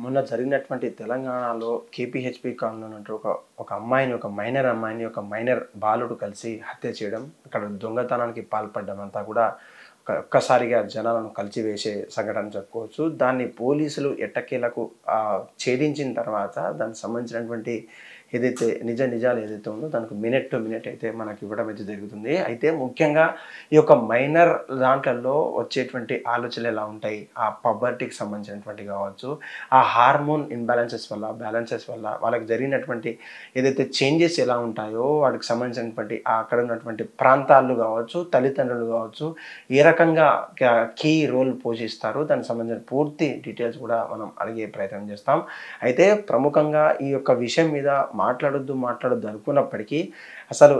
మొన్న జరిగినటువంటి తెలంగాణలో కేపీహెచ్పీ కాలనీ ఉన్నట్టు ఒక అమ్మాయిని ఒక మైనర్ అమ్మాయిని ఒక మైనర్ బాలుడు కలిసి హత్య చేయడం, అక్కడ దొంగతనానికి పాల్పడడం అంతా కూడా ఒక్కసారిగా జనాలను కలిచివేసే సంఘటన చెప్పుకోవచ్చు. దాన్ని పోలీసులు ఎట్టకేలకు ఛేదించిన తర్వాత దానికి సంబంధించినటువంటి ఏదైతే నిజాలు ఏదైతే ఉందో దానికి మినిట్ టు మినిట్ అయితే మనకి ఇవ్వడం అయితే జరుగుతుంది. అయితే ముఖ్యంగా ఈ యొక్క మైనర్ దాంట్లలో వచ్చేటువంటి ఆలోచనలు ఎలా ఉంటాయి, ఆ పబర్టీకి సంబంధించినటువంటి కావచ్చు, ఆ హార్మోన్ ఇన్బ్యాలెన్సెస్ వల్ల బ్యాలెన్సెస్ వల్ల వాళ్ళకి జరిగినటువంటి ఏదైతే చేంజెస్ ఎలా ఉంటాయో వాటికి సంబంధించినటువంటి అక్కడ ఉన్నటువంటి ప్రాంతాలు కావచ్చు, తల్లిదండ్రులు కావచ్చు, ఏ రకంగా కీ రోల్ పోషిస్తారు, దానికి సంబంధించిన పూర్తి డీటెయిల్స్ కూడా మనం అడిగే ప్రయత్నం చేస్తాం. అయితే ప్రముఖంగా ఈ యొక్క విషయం మీద మాట్లాడొద్దు అనుకున్నప్పటికీ అసలు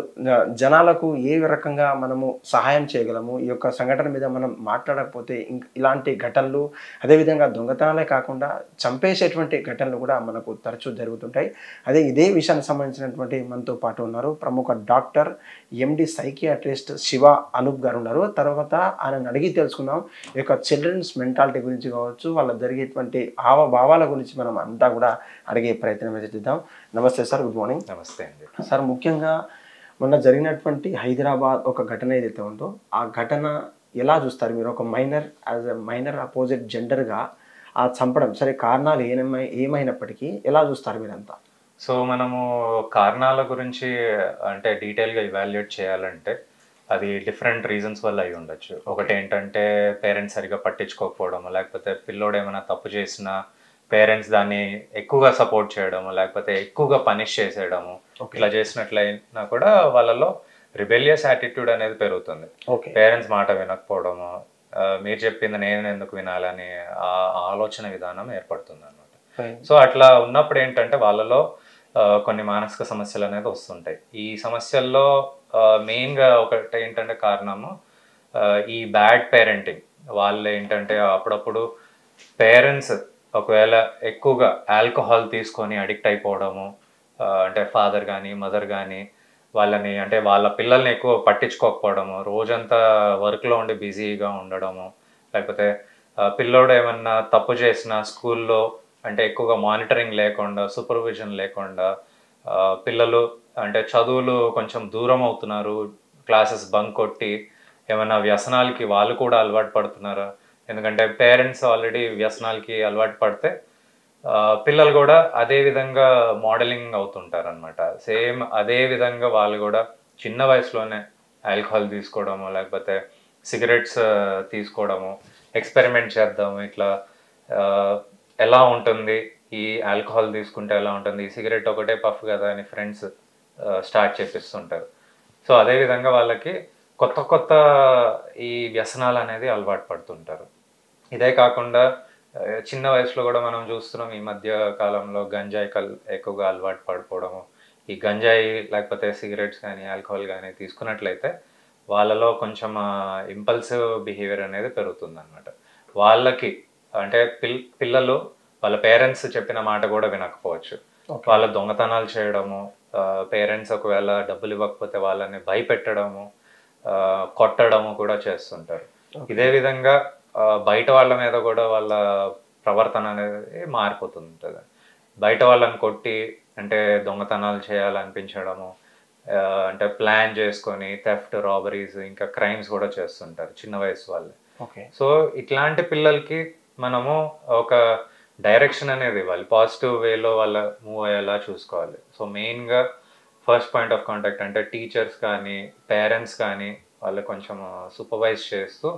జనాలకు ఏ రకంగా మనము సహాయం చేయగలము, ఈ యొక్క సంఘటన మీద మనం మాట్లాడకపోతే ఇలాంటి ఘటనలు, అదేవిధంగా దొంగతనాలే కాకుండా చంపేసేటువంటి ఘటనలు కూడా మనకు తరచూ జరుగుతుంటాయి. ఇదే విషయానికి సంబంధించినటువంటి మనతో పాటు ఉన్నారు ప్రముఖ doctor MD psychiatrist Shiva Anoop గారు ఉన్నారు. తర్వాత ఆయనను అడిగి తెలుసుకుందాం ఈ యొక్క చిల్డ్రన్స్ మెంటాలిటీ గురించి కావచ్చు, వాళ్ళ జరిగేటువంటి హావభావాల గురించి మనం అంతా కూడా అడిగే ప్రయత్నం అయితే చేద్దాం. నమస్తే సార్, గుడ్ మార్నింగ్. నమస్తే అండి సార్. ముఖ్యంగా మొన్న జరిగినటువంటి హైదరాబాద్ ఒక ఘటన ఏదైతే ఉందో ఆ ఘటన ఎలా చూస్తారు మీరు? ఒక minor as a minor opposite జెండర్గా ఆ చంపడం, సరే కారణాలు ఏమైనప్పటికీ ఎలా చూస్తారు మీరంతా? సో మనము కారణాల గురించి అంటే డీటెయిల్గా ఇవాల్యుయేట్ చేయాలంటే అది డిఫరెంట్ రీజన్స్ వల్ల అయి ఉండొచ్చు. ఒకటి ఏంటంటే పేరెంట్స్ సరిగా పట్టించుకోకపోవడం, లేకపోతే పిల్లోడు ఏమైనా తప్పు చేసినా పేరెంట్స్ దాన్ని ఎక్కువగా సపోర్ట్ చేయడము, లేకపోతే ఎక్కువగా పనిష్ చేసేయడము, ఇట్లా చేసినట్లయినా కూడా వాళ్ళలో రిబెలియస్ యాటిట్యూడ్ అనేది పెరుగుతుంది. పేరెంట్స్ మాట వినకపోవడము, మీరు చెప్పింది నేను ఎందుకు వినాలని ఆ ఆలోచన విధానం ఏర్పడుతుంది అనమాట. సో అట్లా ఉన్నప్పుడు ఏంటంటే వాళ్ళలో కొన్ని మానసిక సమస్యలు అనేది వస్తుంటాయి. ఈ సమస్యల్లో మెయిన్గా ఒకటి ఏంటంటే కారణము ఈ బ్యాడ్ పేరెంటింగ్. వాళ్ళు ఏంటంటే అప్పుడప్పుడు పేరెంట్స్ ఒకవేళ ఎక్కువగా ఆల్కహాల్ తీసుకొని అడిక్ట్ అయిపోవడము, అంటే ఫాదర్ కానీ మదర్ కానీ వాళ్ళని అంటే వాళ్ళ పిల్లల్ని ఎక్కువ పట్టించుకోకపోవడము, రోజంతా వర్క్లో ఉండి బిజీగా ఉండడము, లేకపోతే పిల్లోడు ఏమన్నా తప్పు చేసిన స్కూల్లో అంటే ఎక్కువగా మానిటరింగ్ లేకుండా, సూపర్విజన్ లేకుండా పిల్లలు అంటే చదువులు కొంచెం దూరం అవుతున్నారు, క్లాసెస్ బంక్ కొట్టి ఏమైనా వ్యసనాలకి వాళ్ళు కూడా అలవాటు పడుతున్నారు. ఎందుకంటే పేరెంట్స్ ఆల్రెడీ వ్యసనాలకి అలవాటు పడితే పిల్లలు కూడా అదే విధంగా మోడలింగ్ అవుతుంటారు అనమాట. సేమ్ అదే విధంగా వాళ్ళు కూడా చిన్న వయసులోనే ఆల్కహాల్ తీసుకోవడము, లేకపోతే సిగరెట్స్ తీసుకోవడము, ఎక్స్పెరిమెంట్ చేద్దాము, ఇట్లా ఎలా ఉంటుంది ఈ ఆల్కహాల్ తీసుకుంటే ఎలా ఉంటుంది, ఈ సిగరెట్ ఒకటే పఫ్ కదా అని ఫ్రెండ్స్ స్టార్ట్ చేపిస్తుంటారు. సో అదేవిధంగా వాళ్ళకి కొత్త కొత్త ఈ వ్యసనాలు అనేది అలవాటు పడుతుంటారు. ఇదే కాకుండా చిన్న వయసులో కూడా మనం చూస్తున్నాం ఈ మధ్య కాలంలో గంజాయి ఎక్కువగా అలవాటు పడిపోవడము. ఈ గంజాయి లేకపోతే సిగరెట్స్ కానీ ఆల్కహాల్ కానీ తీసుకున్నట్లయితే వాళ్ళలో కొంచెం ఇంపల్సివ్ బిహేవియర్ అనేది పెరుగుతుంది అనమాట. వాళ్ళకి అంటే పిల్లలు వాళ్ళ పేరెంట్స్ చెప్పిన మాట కూడా వినకపోవచ్చు. వాళ్ళ దొంగతనాలు చేయడము, పేరెంట్స్ ఒకవేళ డబ్బులు ఇవ్వకపోతే వాళ్ళని భయపెట్టడము, కొట్టడము కూడా చేస్తుంటారు. ఇదే విధంగా బయట వాళ్ళ మీద కూడా వాళ్ళ ప్రవర్తన అనేది మారిపోతుంటుంది. బయట వాళ్ళని కొట్టి అంటే దొంగతనాలు చేయాలనిపించడము, అంటే ప్లాన్ చేసుకొని థెఫ్ట్, రాబరీస్, ఇంకా క్రైమ్స్ కూడా చేస్తుంటారు చిన్న వయసు వాళ్ళు. సో ఇట్లాంటి పిల్లలకి మనము ఒక డైరెక్షన్ అనేది ఇవ్వాలి, పాజిటివ్ వేలో వాళ్ళ మూవ్ అయ్యేలా చూసుకోవాలి. సో మెయిన్గా ఫస్ట్ పాయింట్ ఆఫ్ కాంటాక్ట్ అంటే టీచర్స్ కానీ పేరెంట్స్ కానీ వాళ్ళు కొంచెం సూపర్వైజ్ చేస్తూ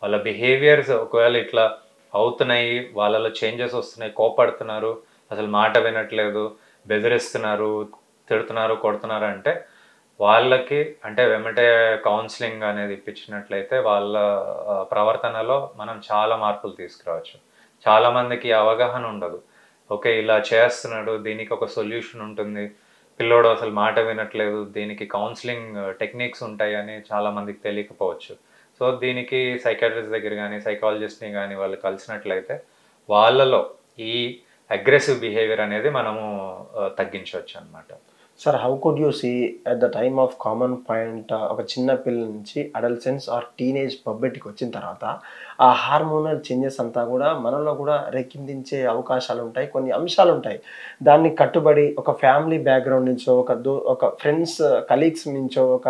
వాళ్ళ బిహేవియర్స్ ఒకవేళ ఇట్లా అవుతున్నాయి, వాళ్ళలో చేంజెస్ వస్తున్నాయి, కోపడుతున్నారు, అసలు మాట వినట్లేదు, బెదిరిస్తున్నారు, తిడుతున్నారు, కొడుతున్నారు అంటే వాళ్ళకి అంటే వెంటనే కౌన్సిలింగ్ అనేది ఇప్పించినట్లయితే వాళ్ళ ప్రవర్తనలో మనం చాలా మార్పులు తీసుకురావచ్చు. చాలామందికి అవగాహన ఉండదు, ఓకే ఇలా చేస్తున్నాడు, దీనికి ఒక సొల్యూషన్ ఉంటుంది, పిల్లోడు అసలు మాట వినట్లేదు, దీనికి కౌన్సిలింగ్ టెక్నిక్స్ ఉంటాయి అని చాలామందికి తెలియకపోవచ్చు. సో దీనికి సైకాట్రిస్ట్ దగ్గర కానీ సైకాలజిస్ట్ని కానీ వాళ్ళు కలిసినట్లయితే వాళ్ళలో ఈ అగ్రెసివ్ బిహేవియర్ అనేది మనము తగ్గించవచ్చు అనమాట. Sir how could you see at the time of common point ఒక చిన్న పిల్లల నుంచి అడల్సెన్స్ ఆర్ టీనేజ్ పబ్బెట్కి వచ్చిన తర్వాత ఆ హార్మోనల్ చేంజెస్ అంతా కూడా మనలో కూడా రేకిందించే అవకాశాలు ఉంటాయి, కొన్ని అంశాలు ఉంటాయి. దాన్ని కట్టుబడి ఒక ఫ్యామిలీ బ్యాక్గ్రౌండ్ నుంచో ఒక ఫ్రెండ్స్ కలీగ్స్ నుంచో ఒక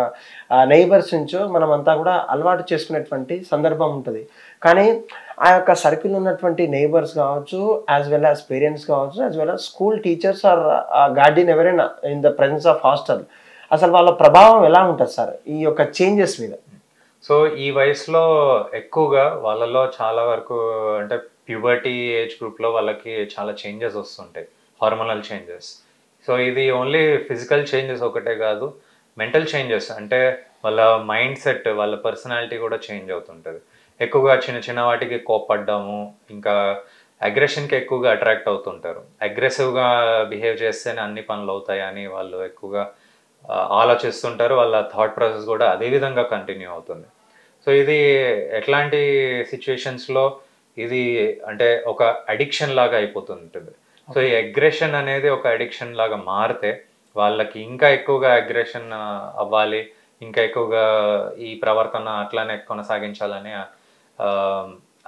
నైబర్స్ నుంచో మనమంతా కూడా అలవాటు చేసుకునేటువంటి సందర్భం ఉంటుంది. కానీ ఆ యొక్క సర్కిల్ ఉన్నటువంటి నైబర్స్ కావచ్చు, యాజ్ వెల్ యాజ్ పేరెంట్స్ కావచ్చు, as well as school teachers or guardian ఎవరైనా in the presence of hostel, అసలు వాళ్ళ ప్రభావం ఎలా ఉంటుంది సార్ ఈ యొక్క చేంజెస్ మీద? సో ఈ వయసులో ఎక్కువగా వాళ్ళలో చాలా వరకు అంటే ప్యూబర్టీ ఏజ్ గ్రూప్లో వాళ్ళకి చాలా చేంజెస్ వస్తుంటాయి, హార్మోనల్ చేంజెస్. సో ఇది ఓన్లీ ఫిజికల్ చేంజెస్ ఒకటే కాదు, మెంటల్ చేంజెస్, అంటే వాళ్ళ మైండ్ సెట్, వాళ్ళ పర్సనాలిటీ కూడా చేంజ్ అవుతుంటుంది. ఎక్కువగా చిన్న చిన్న వాటికి కోప్పడ్డాము, ఇంకా అగ్రెషన్కి ఎక్కువగా అట్రాక్ట్ అవుతుంటారు. అగ్రెసివ్గా బిహేవ్ చేస్తేనే అన్ని పనులు అవుతాయని వాళ్ళు ఎక్కువగా ఆలోచిస్తుంటారు. వాళ్ళ థాట్ ప్రాసెస్ కూడా అదే విధంగా కంటిన్యూ అవుతుంది. సో ఇది ఎట్లాంటి సిచ్యువేషన్స్లో ఇది అంటే ఒక అడిక్షన్ లాగా అయిపోతుంటుంది. సో ఈ అగ్రెషన్ అనేది ఒక అడిక్షన్ లాగా మారితే వాళ్ళకి ఇంకా ఎక్కువగా అగ్రెషన్ అవ్వాలి, ఇంకా ఎక్కువగా ఈ ప్రవర్తన అట్లానే కొనసాగించాలని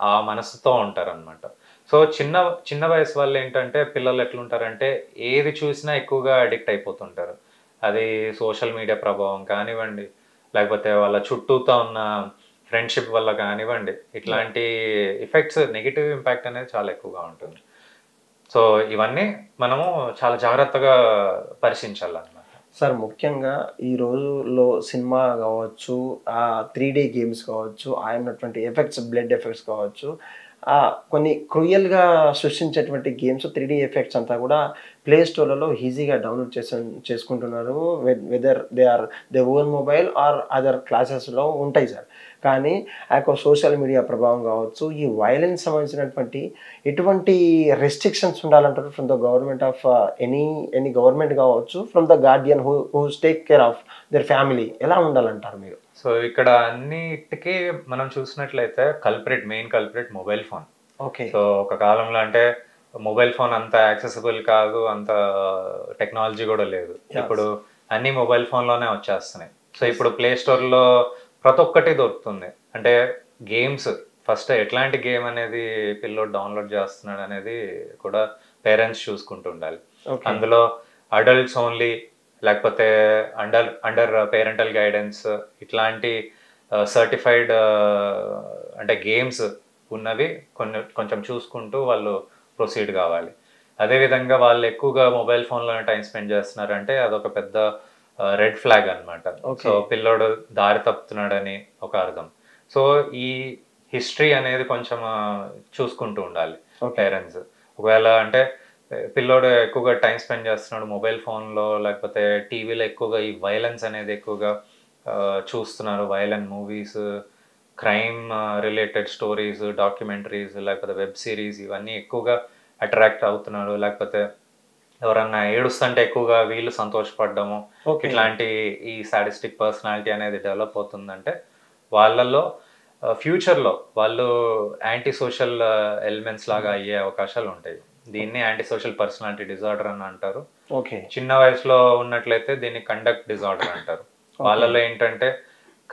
ఆ మనసుతో ఉంటారనమాట. సో చిన్న చిన్న వయసు వాళ్ళు ఏంటంటే పిల్లలు ఎట్లుంటారంటే ఏది చూసినా ఎక్కువగా అడిక్ట్ అయిపోతుంటారు. అది సోషల్ మీడియా ప్రభావం కానివ్వండి, లేకపోతే వాళ్ళ చుట్టూతో ఉన్న ఫ్రెండ్షిప్ వల్ల కానివ్వండి, ఇట్లాంటి ఎఫెక్ట్స్, నెగిటివ్ ఇంపాక్ట్ అనేది చాలా ఎక్కువగా ఉంటుంది. సో ఇవన్నీ మనము చాలా జాగ్రత్తగా పరిశీలించాలన్నమాట. సార్ ముఖ్యంగా ఈ రోజుల్లో సినిమా కావచ్చు, 3D గేమ్స్ కావచ్చు, ఆ ఉన్నటువంటి ఎఫెక్ట్స్, బ్లడ్ ఎఫెక్ట్స్ కావచ్చు, కొన్ని క్రూయల్గా సృష్టించేటువంటి గేమ్స్, 3D ఎఫెక్ట్స్ అంతా కూడా ప్లే స్టోర్లలో ఈజీగా డౌన్లోడ్ చేసుకుంటున్నారు. Whether they own mobile or other క్లాసెస్లో ఉంటాయి సార్. కానీ ఆ యొక్క సోషల్ మీడియా ప్రభావం కావచ్చు, ఈ వైలెన్స్ సంబంధించినటువంటి ఎటువంటి రెస్ట్రిక్షన్స్ ఉండాలంటారు from the government of any government కావచ్చు, from the guardian whose take care of their family, ఎలా ఉండాలంటారు మీరు? సో ఇక్కడ అన్నిటికీ మనం చూసినట్లయితే main culprit mobile phone. Okay. So ఒక కాలంలో అంటే మొబైల్ ఫోన్ అంత యాక్సెసిబుల్ కాదు, అంత టెక్నాలజీ కూడా లేదు. ఇప్పుడు అన్ని మొబైల్ ఫోన్లోనే వచ్చేస్తున్నాయి. సో ఇప్పుడు ప్లే స్టోర్లో ప్రతి ఒక్కటి దొరుకుతుంది. అంటే గేమ్స్, ఫస్ట్ ఎట్లాంటి గేమ్ అనేది పిల్లోడు డౌన్లోడ్ చేస్తున్నాడు అనేది కూడా పేరెంట్స్ చూసుకుంటూ ఉండాలి. అందులో అడల్ట్స్ ఓన్లీ, లేకపోతే అండర్ పేరెంటల్ గైడెన్స్, ఇట్లాంటి సర్టిఫైడ్ అంటే గేమ్స్ ఉన్నవి కొంచెం చూసుకుంటూ వాళ్ళు ప్రొసీడ్ కావాలి. అదేవిధంగా వాళ్ళు ఎక్కువగా మొబైల్ ఫోన్లోనే టైం స్పెండ్ చేస్తున్నారంటే అదొక పెద్ద రెడ్ ఫ్లాగ్ అనమాట. సో పిల్లోడు దారి తప్పుతున్నాడని ఒక అర్థం. సో ఈ హిస్టరీ అనేది కొంచెం చూసుకుంటూ ఉండాలి పేరెంట్స్. ఒకవేళ అంటే పిల్లోడు ఎక్కువగా టైం స్పెండ్ చేస్తున్నాడు మొబైల్ ఫోన్లో, లేకపోతే టీవీలో ఎక్కువగా ఈ వైలెన్స్ అనేది ఎక్కువగా చూస్తున్నారు, violent movies, crime related stories, documentaries, లేకపోతే వెబ్ సిరీస్, ఇవన్నీ ఎక్కువగా అట్రాక్ట్ అవుతున్నారు. లేకపోతే ఎవరన్నా ఏడుస్తుంటే ఎక్కువగా వీళ్ళు సంతోషపడ్డము, ఇట్లాంటి ఈ సాడిస్టిక్ పర్సనాలిటీ అనేది డెవలప్ అవుతుందంటే వాళ్ళల్లో ఫ్యూచర్లో వాళ్ళు యాంటీ సోషల్ ఎలిమెంట్స్ లాగా అయ్యే అవకాశాలు ఉంటాయి. దీన్ని యాంటీ సోషల్ పర్సనాలిటీ డిజార్డర్ అని అంటారు. చిన్న వయసులో ఉన్నట్లయితే దీన్ని కండక్ట్ డిజార్డర్ అంటారు. వాళ్ళలో ఏంటంటే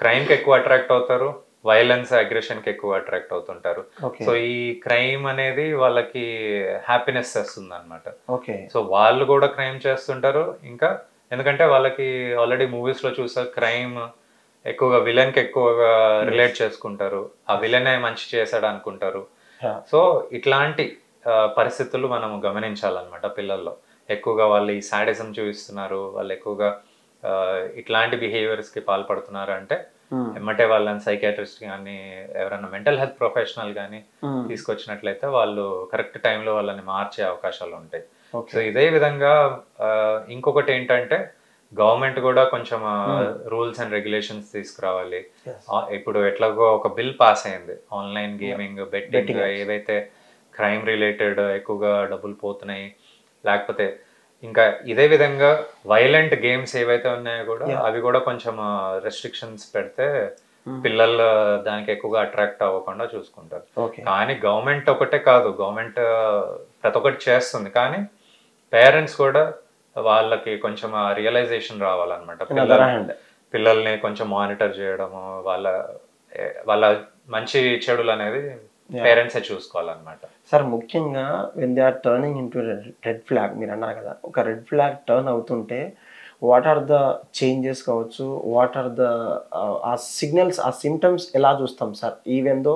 క్రైమ్కి ఎక్కువ అట్రాక్ట్ అవుతారు, వైలెన్స్, అగ్రెషన్కి ఎక్కువ అట్రాక్ట్ అవుతుంటారు. సో ఈ క్రైమ్ అనేది వాళ్ళకి హ్యాపీనెస్ చేస్తుంది అనమాట. సో వాళ్ళు కూడా క్రైమ్ చేస్తుంటారు. ఇంకా ఎందుకంటే వాళ్ళకి ఆల్రెడీ మూవీస్లో చూసారు, క్రైమ్ ఎక్కువగా విలన్కి ఎక్కువగా రిలేట్ చేసుకుంటారు, ఆ విలనే మంచి చేశాడు అనుకుంటారు. సో ఇట్లాంటి పరిస్థితులు మనం గమనించాలన్నమాట. పిల్లల్లో ఎక్కువగా వాళ్ళు ఈ సాడిజం చూపిస్తున్నారు, వాళ్ళు ఎక్కువగా ఇట్లాంటి బిహేవియర్స్కి పాల్పడుతున్నారు అంటే ఎమ్మటే వాళ్ళని సైకాట్రిస్ట్ కానీ ఎవరైనా మెంటల్ హెల్త్ ప్రొఫెషనల్ కానీ తీసుకొచ్చినట్లయితే వాళ్ళు కరెక్ట్ టైంలో వాళ్ళని మార్చే అవకాశాలు ఉంటాయి. సో ఇదే విధంగా ఇంకొకటి ఏంటంటే గవర్నమెంట్ కూడా కొంచెం రూల్స్ అండ్ రెగ్యులేషన్స్ తీసుకురావాలి. ఇప్పుడు ఎట్లాగో ఒక బిల్ పాస్ అయింది, ఆన్లైన్ గేమింగ్, బెట్టింగ్, ఏవైతే క్రైమ్ రిలేటెడ్ ఎక్కువగా డబ్బులు పోతున్నాయి, లేకపోతే ఇంకా ఇదే విధంగా వైలెంట్ గేమ్స్ ఏవైతే ఉన్నాయో కూడా అవి కూడా కొంచెం రెస్ట్రిక్షన్స్ పెడితే పిల్లలు దానికి ఎక్కువగా అట్రాక్ట్ అవ్వకుండా చూసుకుంటారు. కానీ గవర్నమెంట్ ఒకటే కాదు, గవర్నమెంట్ ప్రతి ఒక్కటి చేస్తుంది, కానీ పేరెంట్స్ కూడా వాళ్ళకి కొంచెం రియలైజేషన్ రావాలన్నమాట. ఇన్ అదర్ హ్యాండ్ పిల్లల్ని కొంచెం మానిటర్ చేయడము, వాళ్ళ మంచి చెడులు అనేది పేరెంట్సే చూసుకోవాలన్నమాట. సార్ ముఖ్యంగా when they are turning into red flag మీరు అన్నారు కదా, ఒక రెడ్ ఫ్లాగ్ టర్న్ అవుతుంటే వాట్ ఆర్ ద చేంజెస్ కావచ్చు, what are the uh signals, ఆ సిమ్టమ్స్ ఎలా చూస్తాం సార్? ఈవెన్ దో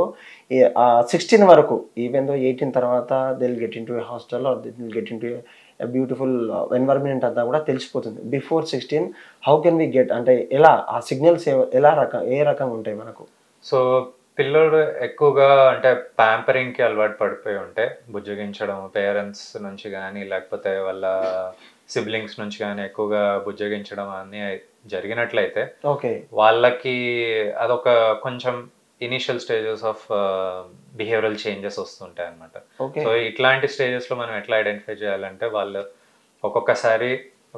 16 వరకు, ఈవెన్ దో 18 తర్వాత they will get into hostel or they will get into beautiful environment అంతా కూడా తెలిసిపోతుంది. Before 16 how can we get, అంటే ఎలా ఆ సిగ్నల్స్ ఏ రకంగా ఉంటాయి మనకు? సో పిల్లోడు ఎక్కువగా అంటే ప్యాంపరింగ్కి అలవాటు పడిపోయి ఉంటే, బుజ్జగించడం పేరెంట్స్ నుంచి కానీ లేకపోతే వాళ్ళ సిబ్లింగ్స్ నుంచి కానీ ఎక్కువగా బుజ్జగించడం అన్నీ జరిగినట్లయితే ఓకే, వాళ్ళకి అదొక కొంచెం initial stages of behavioural changes వస్తుంటాయి అన్నమాట. ఓకే, సో ఇట్లాంటి స్టేజెస్లో మనం ఎట్లా ఐడెంటిఫై చేయాలంటే, వాళ్ళు ఒక్కొక్కసారి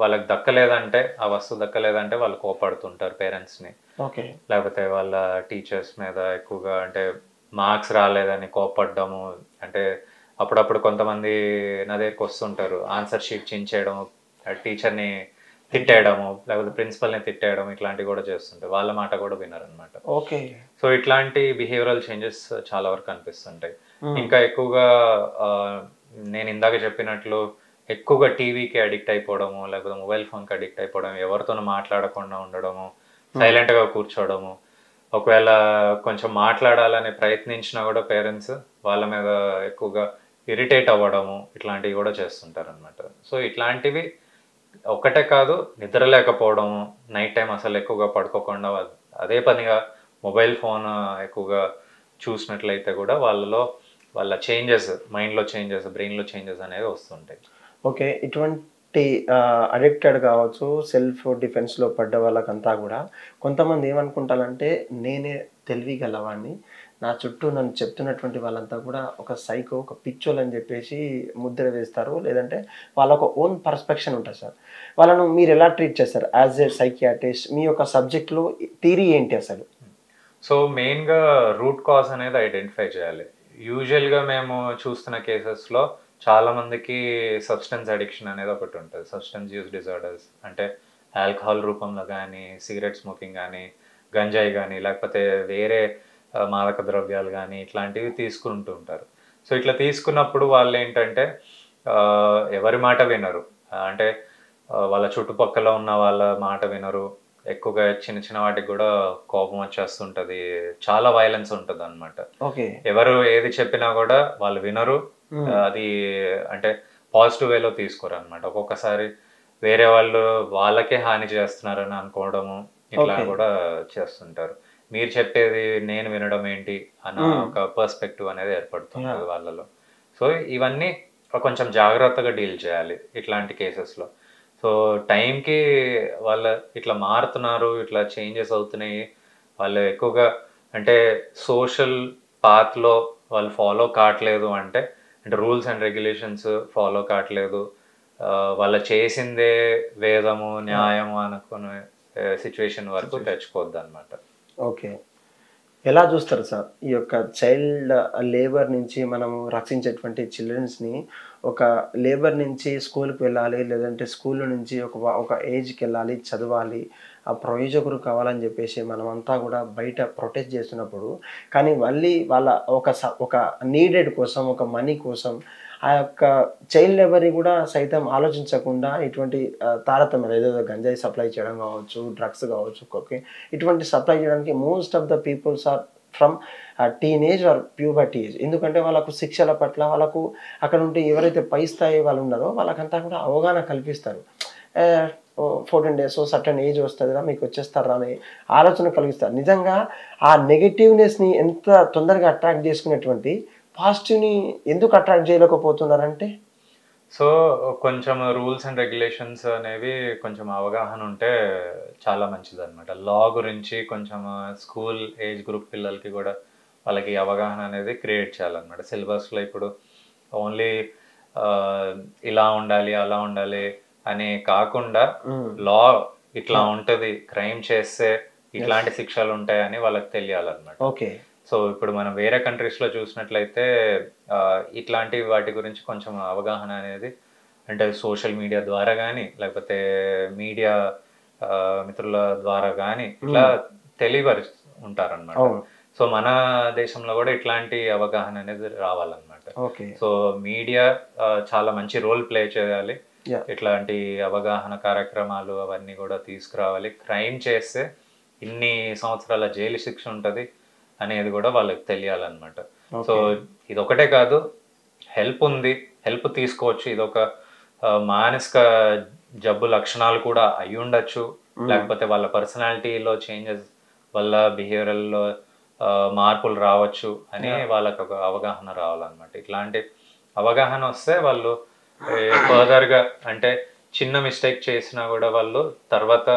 వాళ్ళకి దక్కలేదంటే, ఆ వస్తువు దక్కలేదంటే వాళ్ళు కోపడుతుంటారు పేరెంట్స్ని, ఓకే, లేకపోతే వాళ్ళ టీచర్స్ మీద ఎక్కువగా అంటే మార్క్స్ రాలేదని కోపడ్డము. అంటే అప్పుడప్పుడు కొంతమంది నా దగ్గరికి వస్తుంటారు, ఆన్సర్ షీట్ చించేయడం, టీచర్ని తిట్టేయడము, లేకపోతే ప్రిన్సిపల్ని తిట్టేయడం, ఇట్లాంటివి కూడా చేస్తుంటారు. వాళ్ళ మాట కూడా వినరనమాట. ఓకే, సో ఇట్లాంటి బిహేవియరల్ చేంజెస్ చాలా వరకు కనిపిస్తుంటాయి. ఇంకా ఎక్కువగా నేను ఇందాక చెప్పినట్లు ఎక్కువగా టీవీకి అడిక్ట్ అయిపోవడము, లేకపోతే మొబైల్ ఫోన్కి అడిక్ట్ అయిపోవడం, ఎవరితోనూ మాట్లాడకుండా ఉండడము, సైలెంట్గా కూర్చోవడము, ఒకవేళ కొంచెం మాట్లాడాలని ప్రయత్నించినా కూడా పేరెంట్స్ వాళ్ళ మీద ఎక్కువగా ఇరిటేట్ అవ్వడము, ఇట్లాంటివి కూడా చేస్తుంటారు అనమాట. సో ఇట్లాంటివి ఒక్కటే కాదు, నిద్ర లేకపోవడము, నైట్ టైం అసలు ఎక్కువగా పడుకోకుండా అదే పనిగా మొబైల్ ఫోన్ ఎక్కువగా చూసినట్లయితే కూడా వాళ్ళ చేంజెస్, మైండ్లో చేంజెస్, బ్రెయిన్లో చేంజెస్ అనేవి వస్తుంటాయి. ఓకే. ఇటువంటి అడిక్టెడ్ కావచ్చు, సెల్ఫ్ డిఫెన్స్‌లో పడ్డ వాళ్ళకంతా కూడా కొంతమంది ఏమనుకుంటారంటే, నేనే తెలివి గలవాడిని, నా చుట్టూ నన్ను చెప్తున్నటువంటి వాళ్ళంతా కూడా ఒక సైకో, ఒక పిచ్చోలని చెప్పేసి ముద్ర వేస్తారు. లేదంటే వాళ్ళ ఒక ఓన్ పర్స్పెక్షన్ ఉంటుంది సార్. వాళ్ళను మీరు ఎలా ట్రీట్ చేస్తారు యాజ్ ఏ సైకియాట్రిస్ట్? మీ యొక్క సబ్జెక్ట్‌లో థియరీ ఏంటి అసలు? సో మెయిన్గా రూట్ కాజ్ అనేది ఐడెంటిఫై చేయాలి. యూజువల్గా మేము చూస్తున్న కేసెస్లో చాలామందికి సబ్స్టెన్స్ అడిక్షన్ అనేది ఒకటి ఉంటుంది. సబ్స్టెన్స్ యూజ్ డిజార్డర్స్ అంటే ఆల్కహాల్ రూపంలో కానీ, సిగరెట్ స్మోకింగ్ కానీ, గంజాయి కానీ, లేకపోతే వేరే మాదక ద్రవ్యాలు కానీ ఇట్లాంటివి తీసుకుంటూ ఉంటారు. సో ఇట్లా తీసుకున్నప్పుడు వాళ్ళు ఏంటంటే ఎవరి మాట వినరు. అంటే వాళ్ళ చుట్టుపక్కల ఉన్న వాళ్ళ మాట వినరు. ఎక్కువగా చిన్న చిన్న వాటికి కూడా కోపం వచ్చేస్తుంటది. చాలా వైలెన్స్ ఉంటదన్నమాట. ఓకే. ఎవరు ఏది చెప్పినా కూడా వాళ్ళు వినరు. అది అంటే పాజిటివ్ వేలో తీసుకోరన్నమాట. ఒక్కొక్కసారి వేరే వాళ్ళు వాళ్ళకే హాని చేస్తున్నారని అనుకోవడము, ఇట్లా కూడా చేస్తుంటారు. మీరు చెప్పేది నేను వినడం ఏంటి అన్న ఒక పర్స్పెక్టివ్ అనేది ఏర్పడుతుంటుంది వాళ్ళలో. సో ఇవన్నీ కొంచెం జాగ్రత్తగా డీల్ చేయాలి ఇట్లాంటి కేసెస్లో. సో టైంకి వాళ్ళ ఇట్లా మారుతున్నారు, ఇట్లా చేంజెస్ అవుతున్నాయి, వాళ్ళు ఎక్కువగా అంటే సోషల్ పాత్లో వాళ్ళు ఫాలో కావట్లేదు అంటే రూల్స్ అండ్ రెగ్యులేషన్స్ ఫాలో కావట్లేదు, వాళ్ళు చేసిందే వేదము న్యాయము అనుకునే సిచ్యువేషన్ వరకు తెచ్చుకోవద్దు అనమాట. ఓకే. ఎలా చూస్తారు సార్ ఈ యొక్క చైల్డ్ లేబర్ నుంచి మనము రక్షించేటువంటి చిల్డ్రన్స్ని? ఒక లేబర్ నుంచి స్కూల్కి వెళ్ళాలి, లేదంటే స్కూల్ నుంచి ఒక ఏజ్కి వెళ్ళాలి, చదవాలి, ఆ ప్రయోజకులు కావాలని చెప్పేసి మనమంతా కూడా బయట ప్రొటెస్ట్ చేస్తున్నప్పుడు, కానీ మళ్ళీ వాళ్ళ ఒక నీడెడ్ కోసం, ఒక మనీ కోసం ఆ యొక్క చైల్డ్ లేబర్ని కూడా సైతం ఆలోచించకుండా ఇటువంటి తారతమ్యాలు, ఏదో గంజాయి సప్లై చేయడం కావచ్చు, డ్రగ్స్ కావచ్చు, కోకేన్ ఇటువంటి సప్లై చేయడానికి most of the peoples are from teenage or puberty age. ఎందుకంటే వాళ్ళకు శిక్షల పట్ల, వాళ్ళకు అక్కడ ఉంటే ఎవరైతే పై స్థాయి వాళ్ళు ఉన్నారో వాళ్ళకంతా కూడా అవగాహన కల్పిస్తారు. 14 days సర్టన్ ఏజ్ వస్తుందిరా మీకు వచ్చేస్తారా అనే ఆలోచన కలిగిస్తారు. నిజంగా ఆ నెగటివ్నెస్ని ఎంత తొందరగా అట్రాక్ట్ చేసుకునేటువంటి పాజిటివ్ని ఎందుకు అట్రాక్ట్ చేయలేకపోతున్నారంటే? సో కొంచెం రూల్స్ అండ్ రెగ్యులేషన్స్ అనేవి కొంచెం అవగాహన ఉంటే చాలా మంచిది అనమాట. లా గురించి కొంచెం స్కూల్ ఏజ్ గ్రూప్ పిల్లలకి కూడా వాళ్ళకి అవగాహన అనేది క్రియేట్ చేయాలన్నమాట. సిలబస్లో ఇప్పుడు ఓన్లీ ఇలా ఉండాలి అలా ఉండాలి అని కాకుండా లా ఇట్లా ఉంటుంది, క్రైమ్ చేస్తే ఇట్లాంటి శిక్షలు ఉంటాయని వాళ్ళకి తెలియాలన్నమాట. ఓకే. సో ఇప్పుడు మనం వేరే కంట్రీస్లో చూసినట్లయితే ఇట్లాంటి వాటి గురించి కొంచెం అవగాహన అనేది అంటే సోషల్ మీడియా ద్వారా కానీ లేకపోతే మీడియా మిత్రుల ద్వారా కానీ ఇట్లా తెలియపరి ఉంటారన్నమాట. సో మన దేశంలో కూడా ఇట్లాంటి అవగాహన అనేది రావాలన్నమాట. సో మీడియా చాలా మంచి రోల్ ప్లే చేయాలి, ఇట్లాంటి అవగాహన కార్యక్రమాలు అవన్నీ కూడా తీసుకురావాలి. క్రైమ్ చేస్తే ఇన్ని సంవత్సరాల జైలు శిక్ష ఉంటుంది అనేది కూడా వాళ్ళకి తెలియాలన్నమాట. సో ఇదొకటే కాదు, హెల్ప్ ఉంది, హెల్ప్ తీసుకోవచ్చు. ఇదొక మానసిక జబ్బు లక్షణాలు కూడా అయి ఉండొచ్చు, లేకపోతే వాళ్ళ పర్సనాలిటీలో చేంజెస్ వల్ల బిహేవియరల్లో మార్పులు రావచ్చు అని వాళ్ళకి ఒక అవగాహన రావాలన్నమాట. ఇట్లాంటి అవగాహన వస్తే వాళ్ళు ఫర్దర్గా అంటే చిన్న మిస్టేక్ చేసినా కూడా వాళ్ళు తర్వాత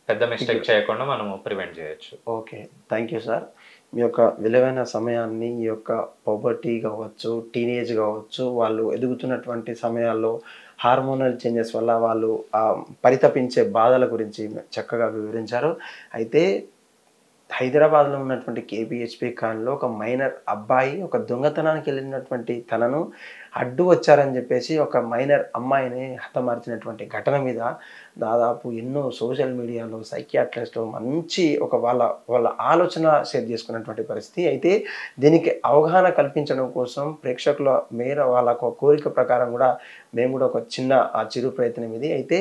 పెద్ద మిస్టేక్ చేయకుండా మనము ప్రివెంట్ చేయొచ్చు. Okay, thank you sir. మీ యొక్క విలువైన సమయాన్ని ఈ యొక్క పవర్టీ కావచ్చు, టీనేజ్ కావచ్చు, వాళ్ళు ఎదుగుతున్నటువంటి సమయాల్లో హార్మోనల్ చేంజెస్ వల్ల వాళ్ళు పరితపించే బాధల గురించి చక్కగా వివరించారు. అయితే హైదరాబాద్లో ఉన్నటువంటి కేపీహెచ్పీ కాలనీలో ఒక మైనర్ అబ్బాయి ఒక దొంగతనానికి వెళ్ళినటువంటి తనను అడ్డు వచ్చారని చెప్పేసి ఒక మైనర్ అమ్మాయిని హతమార్చినటువంటి ఘటన మీద దాదాపు ఎన్నో సోషల్ మీడియాలో సైకియాట్రిస్టులు మంచి ఒక వాళ్ళ ఆలోచన షేర్ చేసుకున్నటువంటి పరిస్థితి. అయితే దీనికి అవగాహన కల్పించడం కోసం ప్రేక్షకుల మేర వాళ్ళ కోరిక ప్రకారం కూడా మేము కూడా ఒక చిన్న చిరు ప్రయత్నం ఇది. అయితే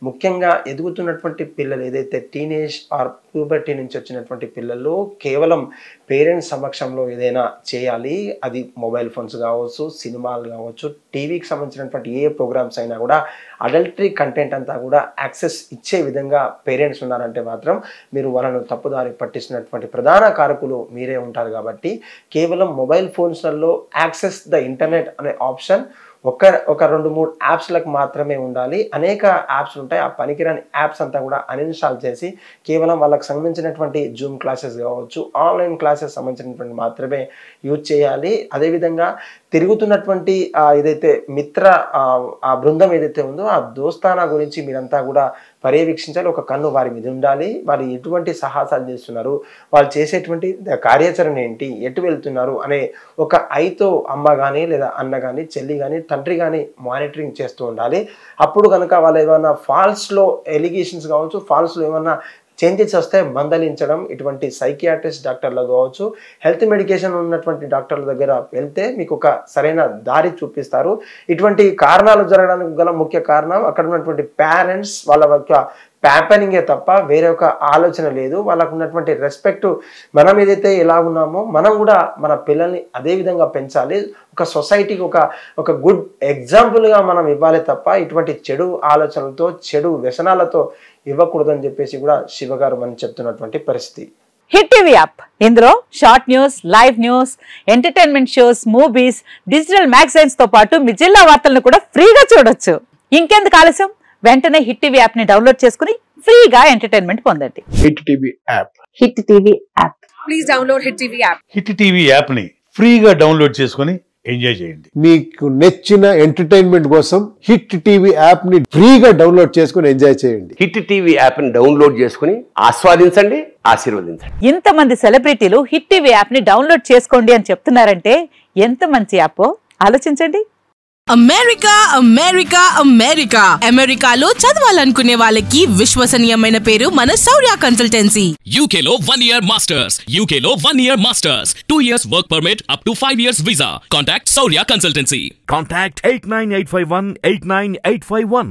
ముఖ్యంగా ఎదుగుతున్నటువంటి పిల్లలు ఏదైతే టీనేజ్ ఆర్ ప్యూబర్టీ నుంచి వచ్చినటువంటి పిల్లలు కేవలం పేరెంట్స్ సమక్షంలో ఏదైనా చేయాలి, అది మొబైల్ ఫోన్స్ కావచ్చు, సినిమాలు కావచ్చు, టీవీకి సంబంధించినటువంటి ఏ ప్రోగ్రామ్స్ అయినా కూడా అడల్టరీ కంటెంట్ అంతా కూడా యాక్సెస్ ఇచ్చే విధంగా పేరెంట్స్ ఉన్నారంటే మాత్రం మీరు వాళ్ళను తప్పుదారి పట్టిస్తున్నటువంటి ప్రధాన కారకులు మీరే ఉంటారు. కాబట్టి కేవలం మొబైల్ ఫోన్స్లలో యాక్సెస్ ద ఇంటర్నెట్ అనే ఆప్షన్ ఒక 2-3 యాప్స్లకు మాత్రమే ఉండాలి. అనేక యాప్స్ ఉంటాయి, ఆ పనికిరాని యాప్స్ అంతా కూడా అన్ఇన్స్టాల్ చేసి కేవలం వాళ్ళకి సంబంధించినటువంటి జూమ్ క్లాసెస్ కావచ్చు, ఆన్లైన్ క్లాసెస్ సంబంధించినటువంటి మాత్రమే యూజ్ చేయాలి. అదేవిధంగా తిరుగుతున్నటువంటి ఏదైతే మిత్ర ఆ బృందం ఏదైతే ఉందో ఆ దోస్తానా గురించి మీరంతా కూడా పర్యవేక్షించాలి. ఒక కన్ను వారి మీద ఉండాలి. వారు ఎటువంటి సాహసాలు చేస్తున్నారు, వాళ్ళు చేసేటువంటి కార్యాచరణ ఏంటి, ఎటు వెళ్తున్నారు అనే ఒక ఐతో అమ్మ కానీ లేదా అన్న కానీ చెల్లి కానీ తండ్రి కానీ మానిటరింగ్ చేస్తూ ఉండాలి. అప్పుడు కనుక వాళ్ళు ఏమైనా ఫాల్స్లో ఎలిగేషన్స్ కావచ్చు, ఫాల్స్లో ఏమన్నా చేంజెస్ వస్తే మందలించడం, ఇటువంటి సైకియాట్రిస్ట్ డాక్టర్లు కావచ్చు, హెల్త్ మెడికేషన్ ఉన్నటువంటి డాక్టర్ల దగ్గర వెళ్తే మీకు ఒక సరైన దారి చూపిస్తారు. ఇటువంటి కారణాలు జరగడానికి గల ముఖ్య కారణం అక్కడ ఉన్నటువంటి పేరెంట్స్ వాళ్ళ యొక్క ప్యాంపరింగే తప్ప వేరే ఒక ఆలోచన లేదు. వాళ్ళకు ఉన్నటువంటి రెస్పెక్ట్ మనం ఏదైతే ఎలా ఉన్నామో మనం కూడా మన పిల్లల్ని అదే విధంగా పెంచాలి. ఒక సొసైటీకి ఒక గుడ్ ఎగ్జాంపుల్గా మనం ఇవ్వాలి తప్ప ఇటువంటి చెడు ఆలోచనలతో చెడు వ్యసనాలతో ఇవ్వకూడదని చెప్పేసి కూడా శివ గారు మనం చెప్తున్నటువంటి పరిస్థితి. హిట్ టీవీ యాప్, ఇందులో short news, live news, entertainment shows, movies, digital magazines తో పాటు మీ జిల్లా వార్తలను కూడా ఫ్రీగా చూడొచ్చు. ఇంకెందుకు ఆలస్యం, వెంటనే హిట్ టీవీ యాప్ ని డౌన్లోడ్ చేసుకుని ఫ్రీగా ఎంటర్టైన్మెంట్ పొందండి. Hit TV app, hit TV app, please download hit TV app. Hit TV app ని ఫ్రీగా డౌన్లోడ్ చేసుకుని ఎంజాయ్ చేయండి. మీకు నచ్చిన ఎంటర్టైన్మెంట్ కోసం హిట్ టీవీ యాప్ ని ఫ్రీగా డౌన్లోడ్ చేసుకుని ఎంజాయ్ చేయండి. హిట్ టీవీ యాప్ ని డౌన్లోడ్ చేసుకుని ఆస్వాదించండి, ఆశీర్వదించండి. ఇంతమంది సెలబ్రిటీలు హిట్ టీవీ యాప్ ని డౌన్లోడ్ చేసుకోండి అని చెప్తున్నారంటే ఎంత మంచి యాప్ ఆలోచించండి. అమెరికా అమెరికా అమెరికా అమెరికాలో చదవాలనుకునే వాళ్ళకి విశ్వసనీయమైన పేరు మన శౌర్య కన్సల్టెన్సీ. UK లో 1 year masters, UK లో 1 year masters, 2 years work permit up to 5 years visa. Contact Saurya Consultancy. Contact 89851 89851.